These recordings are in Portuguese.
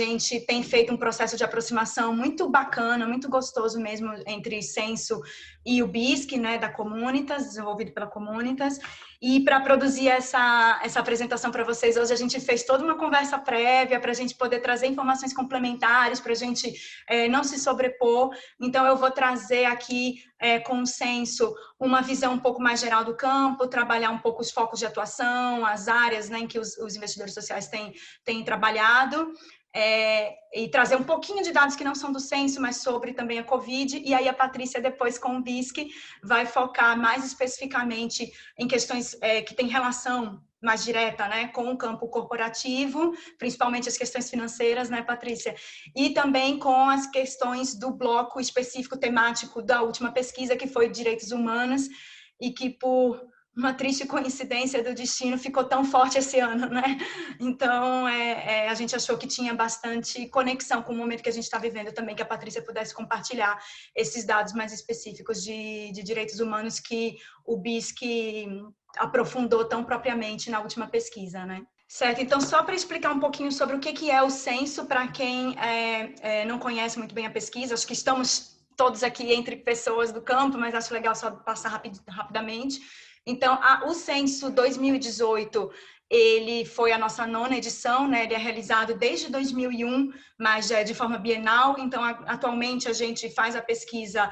gente tem feito um processo de aproximação muito bacana, muito gostoso mesmo entre Censo e o BISC, né, da Comunitas, desenvolvido pela Comunitas. E para produzir essa apresentação para vocês hoje, a gente fez toda uma conversa prévia para a gente poder trazer informações complementares, para a gente não se sobrepor. Então, eu vou trazer aqui, com o Censo, uma visão um pouco mais geral do campo, trabalhar um pouco os focos de atuação, as áreas, né, em que os investidores sociais têm trabalhado, e trazer um pouquinho de dados que não são do Censo, mas sobre também a Covid. E aí a Patrícia, depois com o BISC, vai focar mais especificamente em questões que têm relação mais direta, né, com o campo corporativo, principalmente as questões financeiras, né, Patrícia? E também com as questões do bloco específico temático da última pesquisa, que foi Direitos Humanos, e que, por uma triste coincidência do destino, ficou tão forte esse ano, né? Então, a gente achou que tinha bastante conexão com o momento que a gente está vivendo também, que a Patrícia pudesse compartilhar esses dados mais específicos de direitos humanos que o BISC aprofundou tão propriamente na última pesquisa, né? Certo, então só para explicar um pouquinho sobre o que é o Censo, para quem não conhece muito bem a pesquisa, acho que estamos todos aqui entre pessoas do campo, mas acho legal só passar rapidamente. Então, o Censo 2018, ele foi a nossa 9ª edição, né? Ele é realizado desde 2001, mas já é de forma bienal. Então, atualmente, a gente faz a pesquisa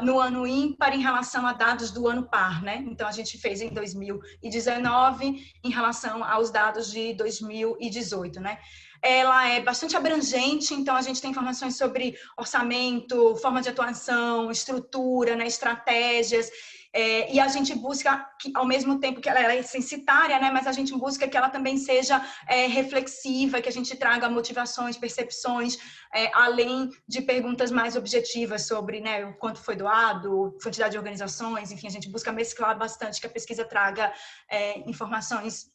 no ano ímpar em relação a dados do ano par, né? Então, a gente fez em 2019 em relação aos dados de 2018, né? Ela é bastante abrangente, então a gente tem informações sobre orçamento, forma de atuação, estrutura, né, estratégias, e a gente busca, que, ao mesmo tempo que ela é censitária, né, mas a gente busca que ela também seja reflexiva, que a gente traga motivações, percepções, além de perguntas mais objetivas sobre, né, o quanto foi doado, quantidade de organizações, enfim, a gente busca mesclar bastante, que a pesquisa traga informações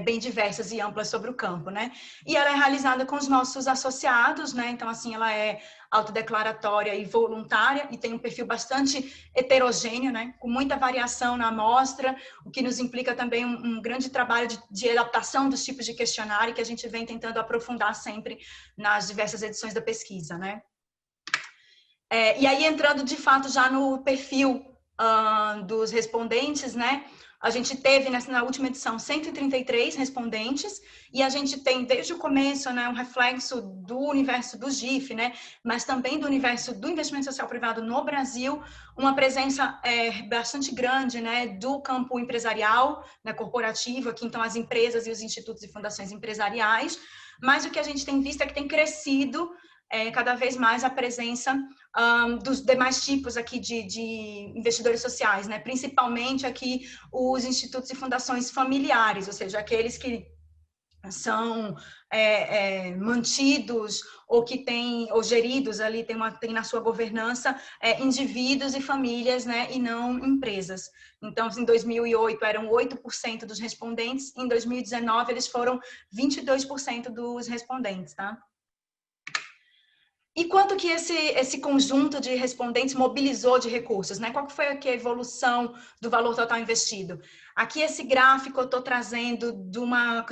bem diversas e amplas sobre o campo, né? E ela é realizada com os nossos associados, né? Então, assim, ela é autodeclaratória e voluntária e tem um perfil bastante heterogêneo, né? Com muita variação na amostra, o que nos implica também um grande trabalho de adaptação dos tipos de questionário que a gente vem tentando aprofundar sempre nas diversas edições da pesquisa, né? E aí, entrando de fato já no perfil dos respondentes, né? A gente teve na última edição 133 respondentes e a gente tem desde o começo, né, um reflexo do universo do GIF, né, mas também do universo do investimento social privado no Brasil, uma presença bastante grande, né, do campo empresarial, né, corporativo, aqui então as empresas e os institutos e fundações empresariais, mas o que a gente tem visto é que tem crescido cada vez mais a presença dos demais tipos aqui de investidores sociais, né? Principalmente aqui os institutos e fundações familiares, ou seja, aqueles que são mantidos ou que têm, ou geridos ali, tem na sua governança indivíduos e famílias, né? E não empresas. Então, em 2008 eram 8% dos respondentes, em 2019 eles foram 22% dos respondentes, tá? E quanto que esse conjunto de respondentes mobilizou de recursos, né? Qual que foi aqui a evolução do valor total investido? Aqui esse gráfico eu estou trazendo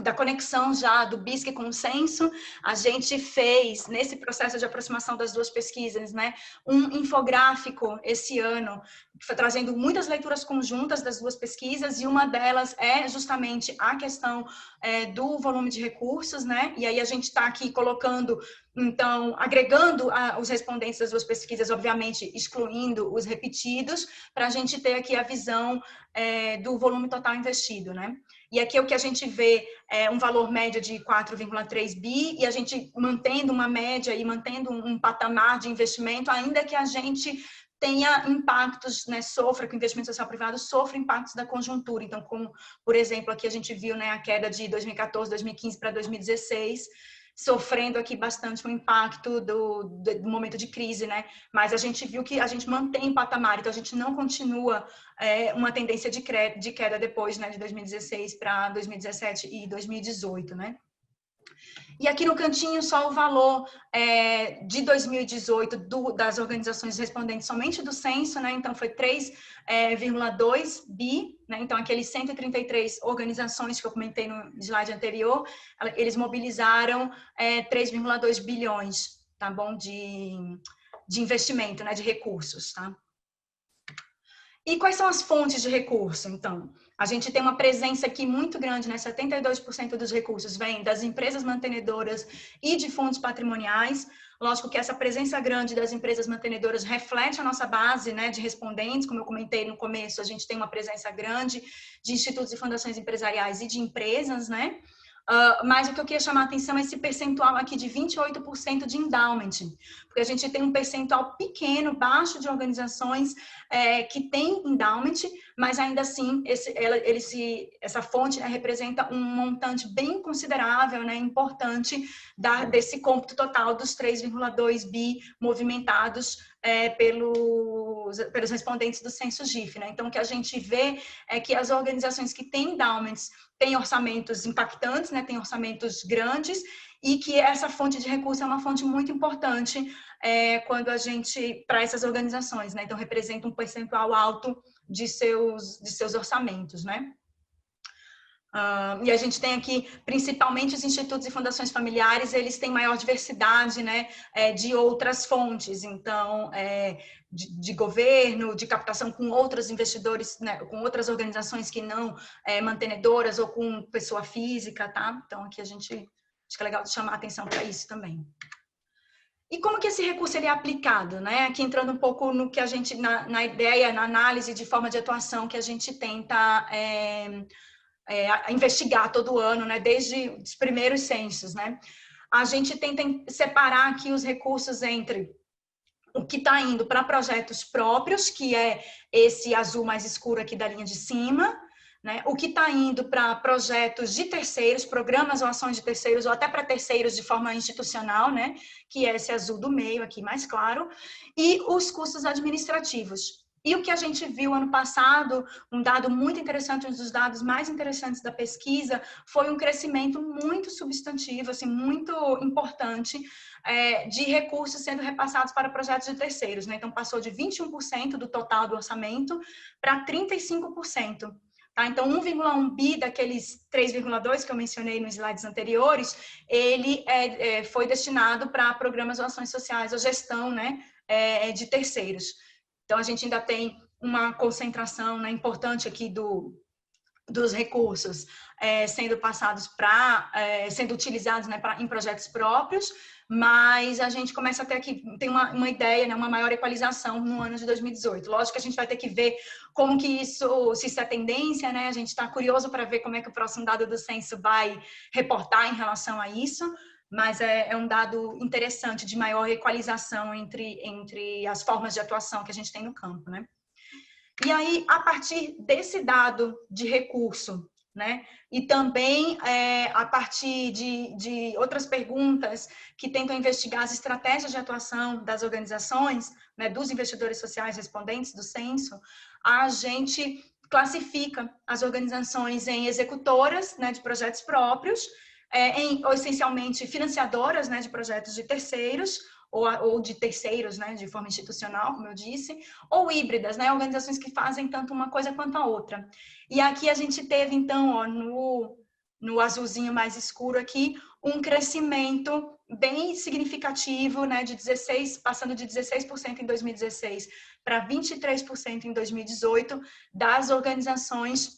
da conexão já do BISC com o Censo. A gente fez, nesse processo de aproximação das duas pesquisas, né, um infográfico esse ano, que foi trazendo muitas leituras conjuntas das duas pesquisas, e uma delas é justamente a questão do volume de recursos, né? E aí a gente está aqui colocando, então, agregando os respondentes das duas pesquisas, obviamente excluindo os repetidos, para a gente ter aqui a visão do volume total investido, né? E aqui o que a gente vê é um valor médio de 4,3 bi, e a gente mantendo uma média e mantendo um patamar de investimento, ainda que a gente tenha impactos, né, sofra, que o investimento social privado sofre impactos da conjuntura. Então, como, por exemplo, aqui a gente viu, né, a queda de 2014, 2015 para 2016, sofrendo aqui bastante o impacto do momento de crise, né? Mas a gente viu que a gente mantém patamar, então a gente não continua uma tendência de queda depois, né, de 2016 para 2017 e 2018, né? E aqui no cantinho só o valor de 2018 das organizações respondentes somente do censo, né? Então foi 3,2 bi, né? Então aqueles 133 organizações que eu comentei no slide anterior, eles mobilizaram 3,2 bilhões, tá bom? De investimento, né? De recursos, tá? E quais são as fontes de recurso, então? A gente tem uma presença aqui muito grande, né? 72% dos recursos vêm das empresas mantenedoras e de fundos patrimoniais. Lógico que essa presença grande das empresas mantenedoras reflete a nossa base, né, de respondentes. Como eu comentei no começo, a gente tem uma presença grande de institutos e fundações empresariais e de empresas, né? Mas o que eu queria chamar a atenção é esse percentual aqui de 28% de endowment, porque a gente tem um percentual pequeno, baixo de organizações que tem endowment, mas ainda assim essa fonte, né, representa um montante bem considerável, né, importante desse cômputo total dos 3,2 bi movimentados pelos respondentes do censo GIF, né? Então, o que a gente vê é que as organizações que têm endowments têm orçamentos impactantes, né? Têm orçamentos grandes, e que essa fonte de recurso é uma fonte muito importante quando a gente, para essas organizações, né? Então, representa um percentual alto de seus orçamentos, né? E a gente tem aqui, principalmente os institutos e fundações familiares, eles têm maior diversidade, né, de outras fontes, então, de governo, de captação com outros investidores, né, com outras organizações que não mantenedoras ou com pessoa física, tá? Então, aqui acho que é legal chamar a atenção para isso também. E como que esse recurso ele é aplicado, né? Aqui entrando um pouco no que a gente, na ideia, na análise de forma de atuação que a gente tenta investigar todo ano, né, desde os primeiros censos, né? A gente tenta separar aqui os recursos entre o que está indo para projetos próprios, que é esse azul mais escuro aqui da linha de cima, né? O que está indo para projetos de terceiros, programas ou ações de terceiros, ou até para terceiros de forma institucional, né? Que é esse azul do meio aqui mais claro, e os custos administrativos. E o que a gente viu ano passado, um dado muito interessante, um dos dados mais interessantes da pesquisa, foi um crescimento muito substantivo, assim, muito importante, de recursos sendo repassados para projetos de terceiros, né? Então, passou de 21% do total do orçamento para 35%. Tá? Então, 1,1 bi daqueles 3,2 que eu mencionei nos slides anteriores, ele foi destinado para programas ou ações sociais, ou gestão, né, de terceiros. Então, a gente ainda tem uma concentração, né, importante aqui dos recursos sendo passados sendo utilizados, né, em projetos próprios, mas a gente começa a ter aqui, tem uma ideia, né, uma maior equalização no ano de 2018. Lógico que a gente vai ter que ver como que se isso é tendência, né, a gente está curioso para ver como é que o próximo dado do censo vai reportar em relação a isso, mas é um dado interessante de maior equalização entre as formas de atuação que a gente tem no campo, né? E aí, a partir desse dado de recurso, né, e também a partir de outras perguntas que tentam investigar as estratégias de atuação das organizações, né, dos investidores sociais respondentes do censo, a gente classifica as organizações em executoras, né, de projetos próprios, essencialmente financiadoras, né, de projetos de terceiros, ou de terceiros, né, de forma institucional, como eu disse, ou híbridas, né, organizações que fazem tanto uma coisa quanto a outra. E aqui a gente teve, então, ó, no azulzinho mais escuro aqui, um crescimento bem significativo, né, passando de 16% em 2016 para 23% em 2018, das organizações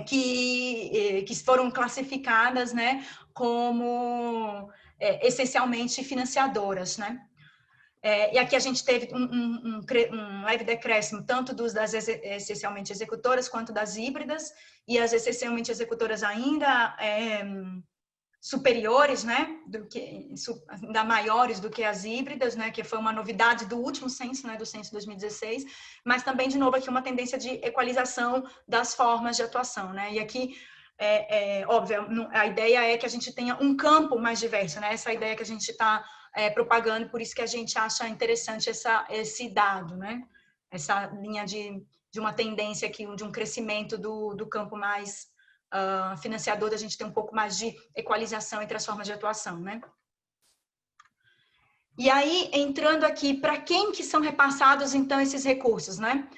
que foram classificadas, né, como essencialmente financiadoras, né? E aqui a gente teve um leve decréscimo tanto das essencialmente executoras quanto das híbridas, e as essencialmente executoras ainda superiores, né, ainda maiores do que as híbridas, né, que foi uma novidade do último censo, né, do censo 2016, mas também, de novo, aqui uma tendência de equalização das formas de atuação, né, e aqui, óbvio, a ideia é que a gente tenha um campo mais diverso, né, essa ideia que a gente está propagando, por isso que a gente acha interessante esse dado, né, essa linha de uma tendência aqui, de um crescimento do campo mais financiador, da gente ter um pouco mais de equalização entre as formas de atuação, né? E aí, entrando aqui, para quem que são repassados, então, esses recursos, né?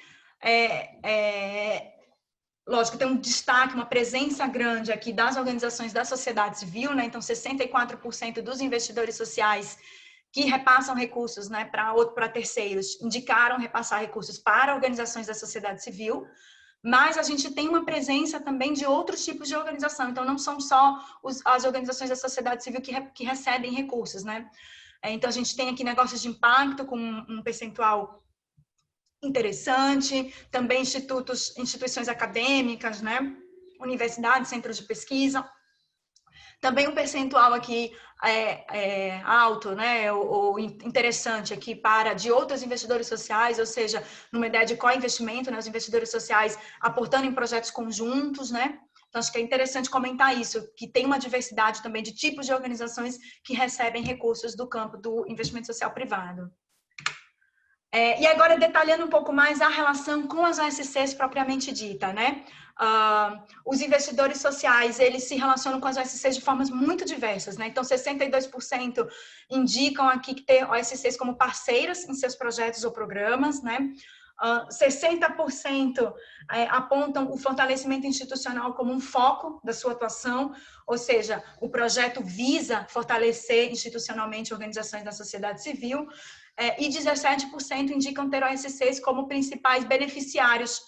Lógico, tem um destaque, uma presença grande aqui das organizações da sociedade civil, né? Então, 64% dos investidores sociais que repassam recursos, né, para terceiros, indicaram repassar recursos para organizações da sociedade civil, mas a gente tem uma presença também de outros tipos de organização, então não são só as organizações da sociedade civil que recebem recursos, né? Então, a gente tem aqui negócios de impacto com um percentual interessante, também instituições acadêmicas, né? Universidades, centros de pesquisa. Também um percentual aqui alto, né? Ou interessante aqui de outros investidores sociais, ou seja, numa ideia de co-investimento, né? Os investidores sociais aportando em projetos conjuntos, né? Então, acho que é interessante comentar isso, que tem uma diversidade também de tipos de organizações que recebem recursos do campo do investimento social privado. E agora, detalhando um pouco mais a relação com as OSCs propriamente dita, né? Os investidores sociais, eles se relacionam com as OSCs de formas muito diversas, né? Então, 62% indicam aqui que ter OSCs como parceiras em seus projetos ou programas, né? 60% apontam o fortalecimento institucional como um foco da sua atuação, ou seja, o projeto visa fortalecer institucionalmente organizações da sociedade civil, e 17% indicam ter OSCs como principais beneficiários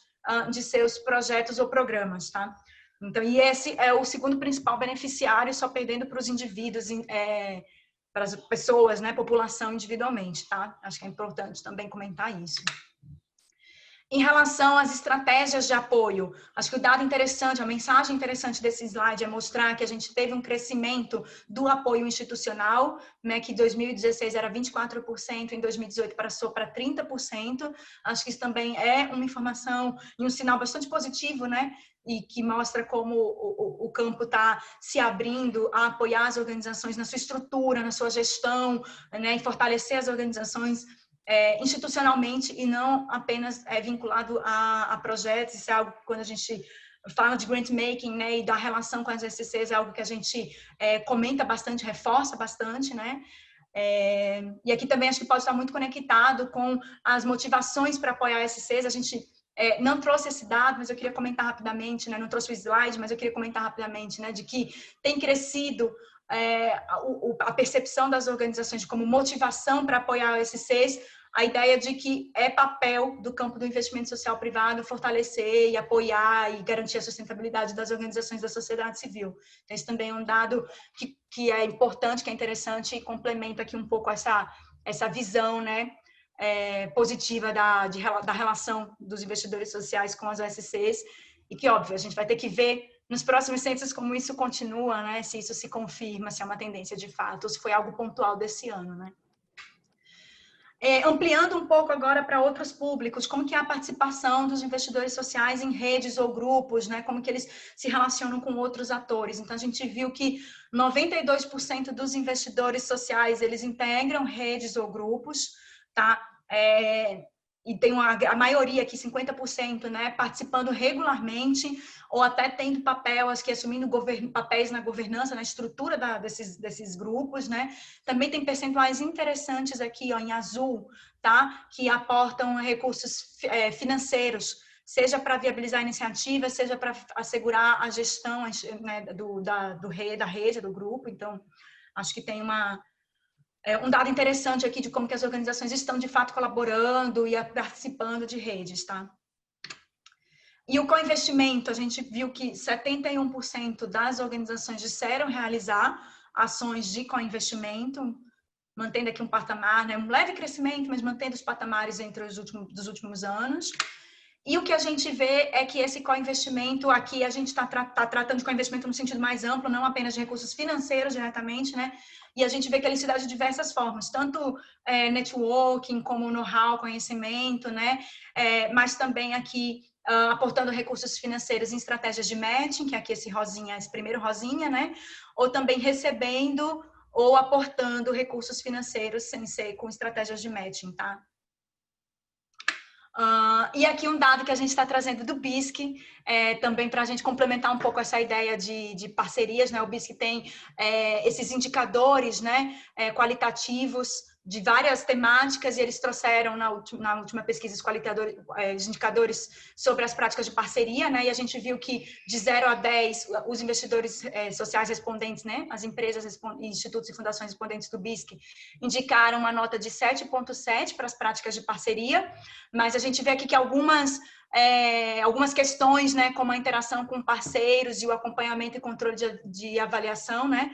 de seus projetos ou programas, tá? Então, e esse é o segundo principal beneficiário, só perdendo para os indivíduos, para as pessoas, né, população individualmente, tá? Acho que é importante também comentar isso. Em relação às estratégias de apoio, acho que o dado interessante, a mensagem interessante desse slide é mostrar que a gente teve um crescimento do apoio institucional, né, que em 2016 era 24%, em 2018 passou para 30%. Acho que isso também é uma informação e um sinal bastante positivo, né, e que mostra como o campo está se abrindo a apoiar as organizações na sua estrutura, na sua gestão, né, e fortalecer as organizações institucionalmente e não apenas vinculado a projetos. Isso é algo que, quando a gente fala de grant making, né, e da relação com as SCCs, é algo que a gente comenta bastante, reforça bastante, né? E aqui também acho que pode estar muito conectado com as motivações para apoiar as SCCs. A gente não trouxe esse dado, mas eu queria comentar rapidamente, né? Não trouxe o slide, mas eu queria comentar rapidamente, né, de que tem crescido a percepção das organizações de como motivação para apoiar os SCCs, a ideia de que é papel do campo do investimento social privado fortalecer e apoiar e garantir a sustentabilidade das organizações da sociedade civil. Então, esse também é um dado que é importante, que é interessante e complementa aqui um pouco essa visão, né, positiva da relação dos investidores sociais com as OSCs, e que, óbvio, a gente vai ter que ver nos próximos censos como isso continua, né? Se isso se confirma, se é uma tendência de fato, ou se foi algo pontual desse ano, né? Ampliando um pouco agora para outros públicos, como que é a participação dos investidores sociais em redes ou grupos, né? Como que eles se relacionam com outros atores. Então, a gente viu que 92% dos investidores sociais, eles integram redes ou grupos, tá? E tem a maioria aqui, 50%, né, participando regularmente ou até tendo assumindo papéis na governança, na estrutura desses grupos, né? Também tem percentuais interessantes aqui, ó, em azul, tá? Que aportam recursos financeiros, seja para viabilizar a iniciativa, seja para assegurar a gestão, né, da rede, do grupo. Então, acho que tem um dado interessante aqui de como que as organizações estão, de fato, colaborando e participando de redes, tá? E o co-investimento, a gente viu que 71% das organizações disseram realizar ações de co-investimento, mantendo aqui um patamar, né, um leve crescimento, mas mantendo os patamares dos últimos anos. E o que a gente vê é que esse co-investimento, aqui a gente está tratando de co-investimento no sentido mais amplo, não apenas de recursos financeiros diretamente, né? E a gente vê que ele se dá de diversas formas, tanto networking, como know-how, conhecimento, né? Mas também aqui aportando recursos financeiros em estratégias de matching, que é aqui esse primeiro rosinha, né? Ou também recebendo ou aportando recursos financeiros sem ser com estratégias de matching, tá? E aqui um dado que a gente está trazendo do BISC, também para a gente complementar um pouco essa ideia de parcerias, né? O BISC tem esses indicadores, né, qualitativos de várias temáticas, e eles trouxeram na última pesquisa os indicadores sobre as práticas de parceria, né? E a gente viu que de 0 a 10, os investidores sociais respondentes, né? As empresas, institutos e fundações respondentes do BISC indicaram uma nota de 7,7 para as práticas de parceria, mas a gente vê aqui que algumas questões, né, como a interação com parceiros e o acompanhamento e controle de avaliação, né,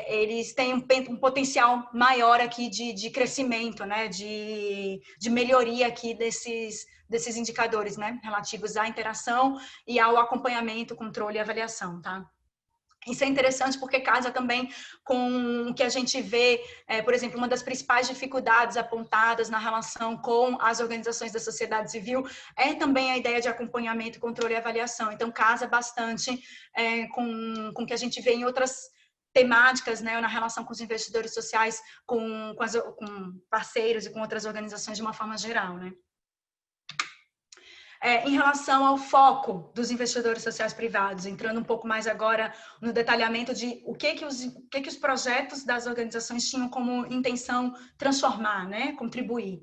eles têm um potencial maior aqui de crescimento, né, de melhoria aqui desses indicadores, né, relativos à interação e ao acompanhamento, controle e avaliação, tá? Isso é interessante porque casa também com o que a gente vê, por exemplo, uma das principais dificuldades apontadas na relação com as organizações da sociedade civil é também a ideia de acompanhamento, controle e avaliação. Então, casa bastante com o que a gente vê em outras temáticas, né, na relação com os investidores sociais, com parceiros e com outras organizações de uma forma geral, né? Em relação ao foco dos investidores sociais privados, entrando um pouco mais agora no detalhamento de o que os projetos das organizações tinham como intenção transformar, né, contribuir.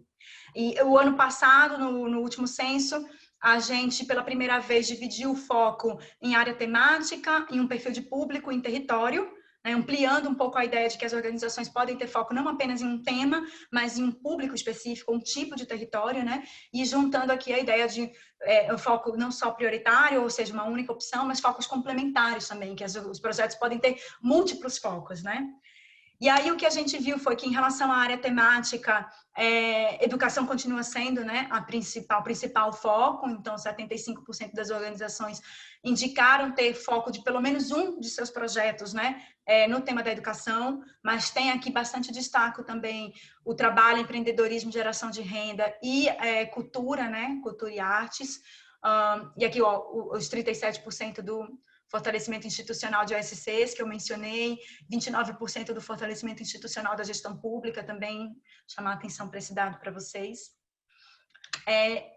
E o ano passado, no último censo, a gente, pela primeira vez, dividiu o foco em área temática, em um perfil de público, em território, né, ampliando um pouco a ideia de que as organizações podem ter foco não apenas em um tema, mas em um público específico, um tipo de território, né, e juntando aqui a ideia de um foco não só prioritário, ou seja, uma única opção, mas focos complementares também, que os projetos podem ter múltiplos focos, né? E aí o que a gente viu foi que em relação à área temática, educação continua sendo, né, o principal foco, então 75% das organizações indicaram ter foco de pelo menos um de seus projetos, né, no tema da educação, mas tem aqui bastante destaque também o trabalho, empreendedorismo, geração de renda e cultura, né, cultura e artes, e aqui ó, os 37% do fortalecimento institucional de OSCs, que eu mencionei, 29% do fortalecimento institucional da gestão pública, também chamar a atenção para esse dado para vocês.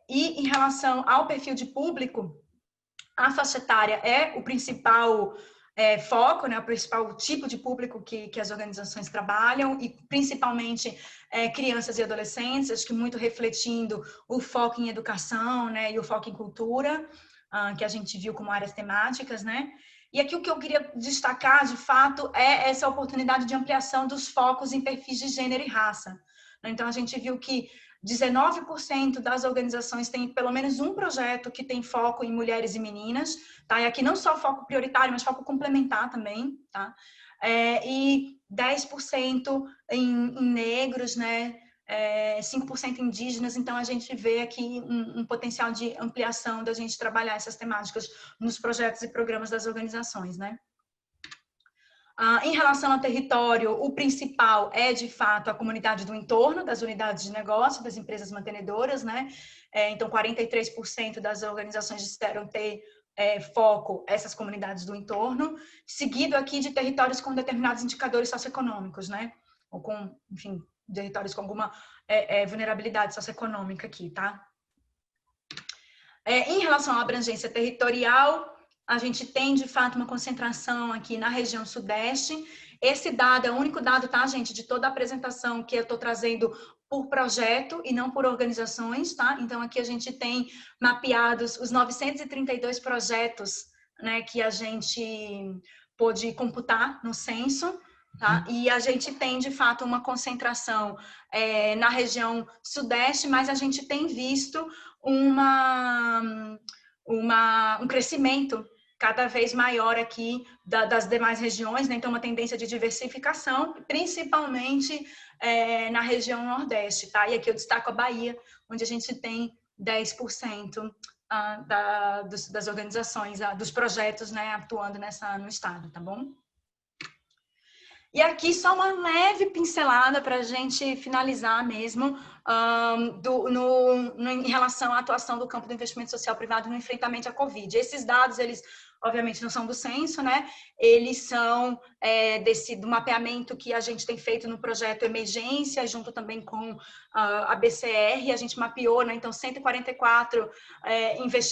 E em relação ao perfil de público, a faixa etária é o principal foco, né, o principal tipo de público que as organizações trabalham, e principalmente crianças e adolescentes, acho que muito refletindo o foco em educação, né, e o foco em cultura, que a gente viu como áreas temáticas, né? E aqui o que eu queria destacar, de fato, é essa oportunidade de ampliação dos focos em perfis de gênero e raça. Então, a gente viu que 19% das organizações têm pelo menos um projeto que tem foco em mulheres e meninas, tá? E aqui não só foco prioritário, mas foco complementar também, tá? E 10% em negros, né? 5% indígenas, então a gente vê aqui um potencial de ampliação da gente trabalhar essas temáticas nos projetos e programas das organizações, né? Em relação ao território, o principal é, de fato, a comunidade do entorno das unidades de negócio, das empresas mantenedoras, né? Então, 43% das organizações disseram ter foco essas comunidades do entorno, seguido aqui de territórios com determinados indicadores socioeconômicos, né? Ou com, enfim, territórios com alguma vulnerabilidade socioeconômica aqui, tá? Em relação à abrangência territorial, a gente tem, de fato, uma concentração aqui na região sudeste. Esse dado é o único dado, tá, gente, de toda a apresentação que eu estou trazendo por projeto e não por organizações, tá? Então, aqui a gente tem mapeados os 932 projetos, né, que a gente pôde computar no censo, tá? E a gente tem, de fato, uma concentração na região sudeste, mas a gente tem visto um crescimento cada vez maior aqui das demais regiões, né? Então, uma tendência de diversificação, principalmente na região Nordeste, tá? E aqui eu destaco a Bahia, onde a gente tem 10% das organizações, dos projetos, né, atuando no estado, tá bom? E aqui só uma leve pincelada para a gente finalizar mesmo em relação à atuação do campo do investimento social privado no enfrentamento à Covid. Esses dados, eles obviamente não são do censo, né? Eles são do mapeamento que a gente tem feito no projeto Emergência, junto também com a BCR, a gente mapeou, né? Então, 144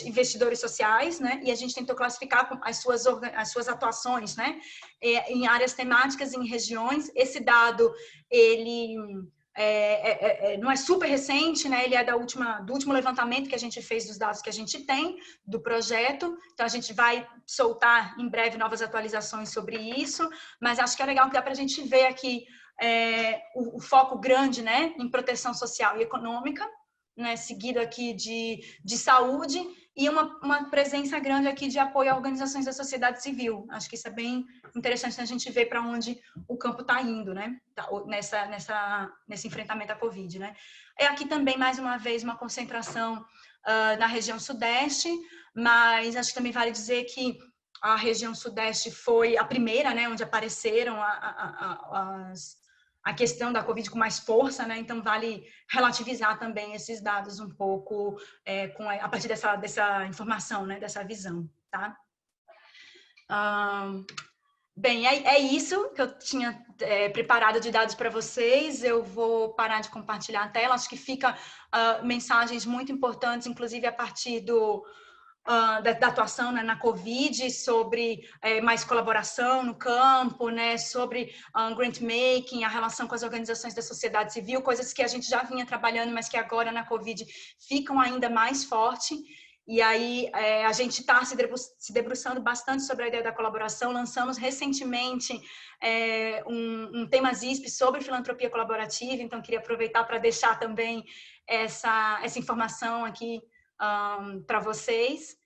investidores sociais, né? E a gente tentou classificar as suas atuações, né? Em áreas temáticas, em regiões. Esse dado, ele não é super recente, né? Ele é do último levantamento que a gente fez dos dados que a gente tem do projeto. Então, a gente vai soltar em breve novas atualizações sobre isso, mas acho que é legal que dá para a gente ver aqui o foco grande, né, em proteção social e econômica, né, seguido aqui de saúde e uma presença grande aqui de apoio a organizações da sociedade civil. Acho que isso é bem interessante a gente ver para onde o campo está indo, né, nesse enfrentamento à Covid, né. Aqui também, mais uma vez, uma concentração na região sudeste, mas acho que também vale dizer que a região sudeste foi a primeira, né, onde apareceram a questão da Covid com mais força, né? Então vale relativizar também esses dados um pouco a partir dessa informação, né? Dessa visão, tá? Bem, é isso que eu tinha preparado de dados para vocês. Eu vou parar de compartilhar a tela. Acho que fica mensagens muito importantes, inclusive a partir da atuação, né, na Covid, sobre mais colaboração no campo, né, sobre grant making, a relação com as organizações da sociedade civil, coisas que a gente já vinha trabalhando, mas que agora na Covid ficam ainda mais forte. E aí a gente está se debruçando bastante sobre a ideia da colaboração. Lançamos recentemente um tema ZISP sobre filantropia colaborativa, então queria aproveitar para deixar também essa informação aqui para vocês.